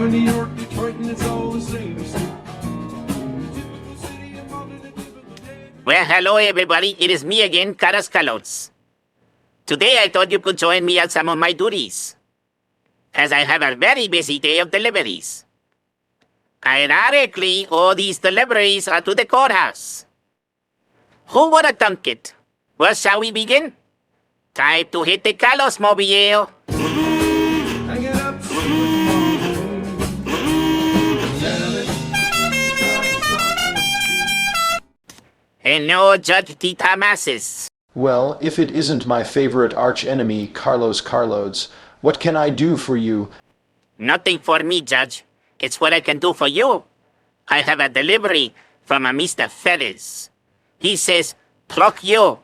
Chicago, New York, Detroit, and it's all the same. Well, hello everybody, it is me again, Carlos Carloads. Today I thought you could join me on some of my duties, as I have a very busy day of deliveries. Ironically, all these deliveries are to the courthouse. Who would have thunk it? Well, shall we begin? Time to hit the Carlos Mobile. And no Judge D. Thomases. Well, if it isn't my favorite arch-enemy, Carlos Carloads, what can I do for you? Nothing for me, Judge. It's what I can do for you. I have a delivery from a Mr. Ferris. He says, pluck you.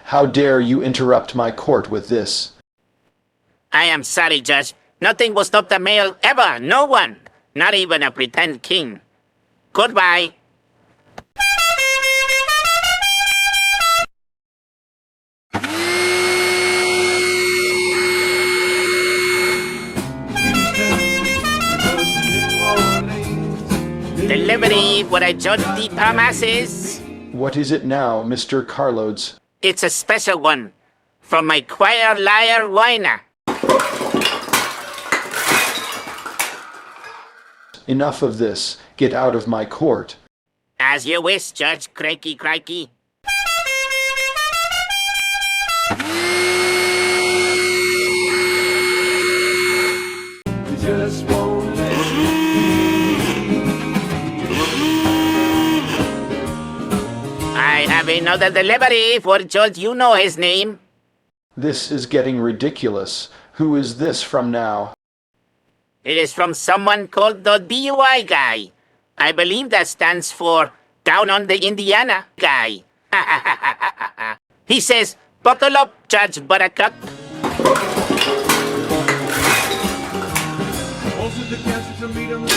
How dare you interrupt my court with this? I am sorry, Judge. Nothing will stop the mail ever. No one. Not even a pretend king. Goodbye. Delivery for a Judge D. Thomases. What is it now, Mr. Carloads? It's a special one from my choir liar whiner. Enough of this. Get out of my court. As you wish, Judge Crikey Crikey. Just won't let I have another delivery for Judge, you know his name. This is getting ridiculous. Who is this from now? It is from someone called the DUI guy. I believe that stands for Down on the Indiana guy. He says, buckle up, Judge Buttercup. most of the cats to meet on the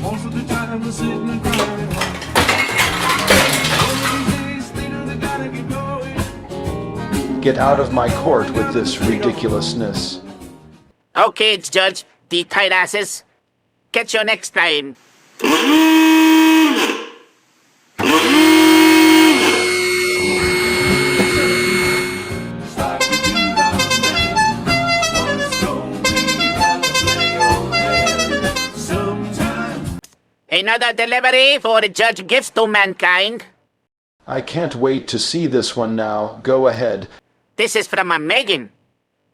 most of the time they're sitting and crying. Get out of my court with this ridiculousness. Okay, Judge, the tight asses. Catch you next time. Another delivery for the judge gives to mankind. I can't wait to see this one now. Go ahead. This is from a Megan.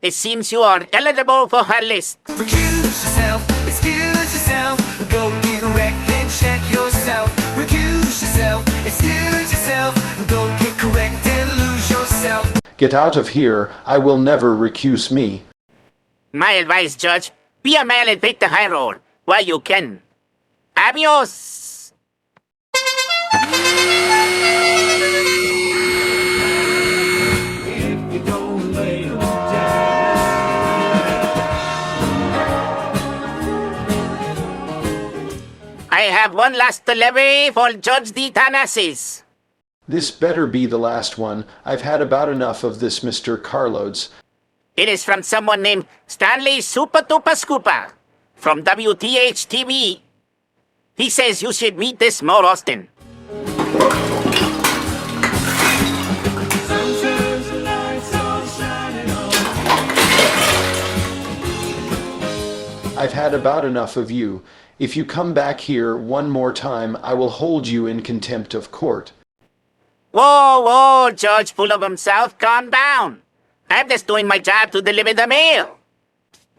It seems you are eligible for her list. Recuse yourself, excuse yourself, go get wrecked and check yourself. Recuse yourself, excuse yourself, go get correct and lose yourself. Get out of here. I will never recuse me. My advice, Judge, be a man and take the high road while you can. Adios! I have one last delivery for Judge D. Thomases. This better be the last one. I've had about enough of this, Mr. Carloads. It is from someone named Stanley Super Duper Scooper from WTH-TV. He says you should meet this more often. I've had about enough of you. If you come back here one more time, I will hold you in contempt of court. Whoa, whoa, Judge full of himself, calm down. I'm just doing my job to deliver the mail.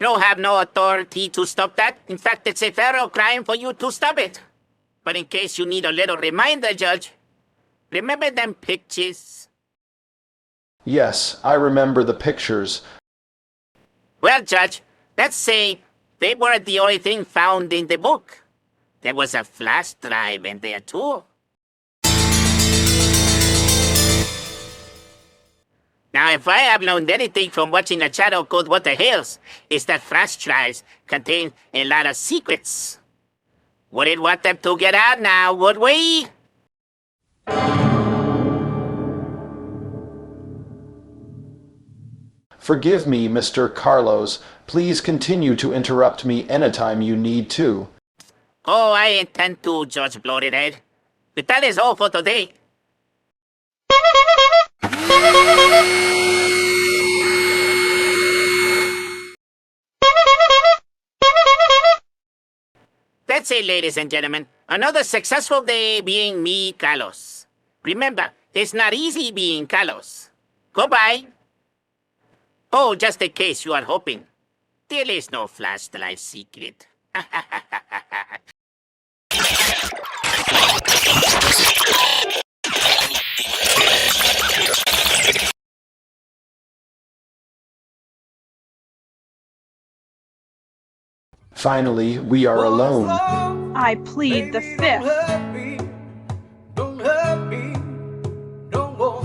You don't have no authority to stop that. In fact, it's a federal crime for you to stop it. But in case you need a little reminder, Judge, remember them pictures? Yes, I remember the pictures. Well, Judge, let's say they weren't the only thing found in the book. There was a flash drive in there, too. if I have learned anything from watching the channel called What the Hills, it's that franchise contains a lot of secrets. Wouldn't want them to get out now, would we? Forgive me, Mr. Carlos. Please continue to interrupt me anytime you need to. Oh, I intend to, Judge Bloated. But that is all for today. That's it, ladies and gentlemen. Another successful day being me, Carlos. Remember, it's not easy being Carlos. Goodbye. Oh, just in case you are hoping, there is no flashlight secret. Finally, we are alone. I plead the Don't fifth. hurt me, don't hurt me no more.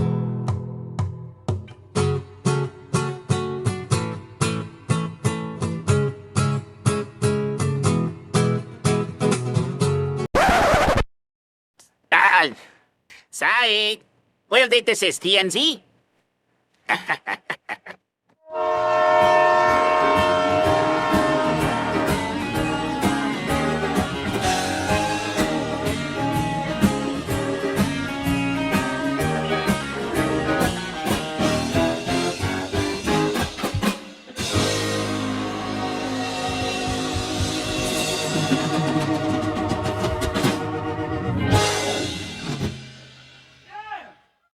Sorry. Well, this is TNZ.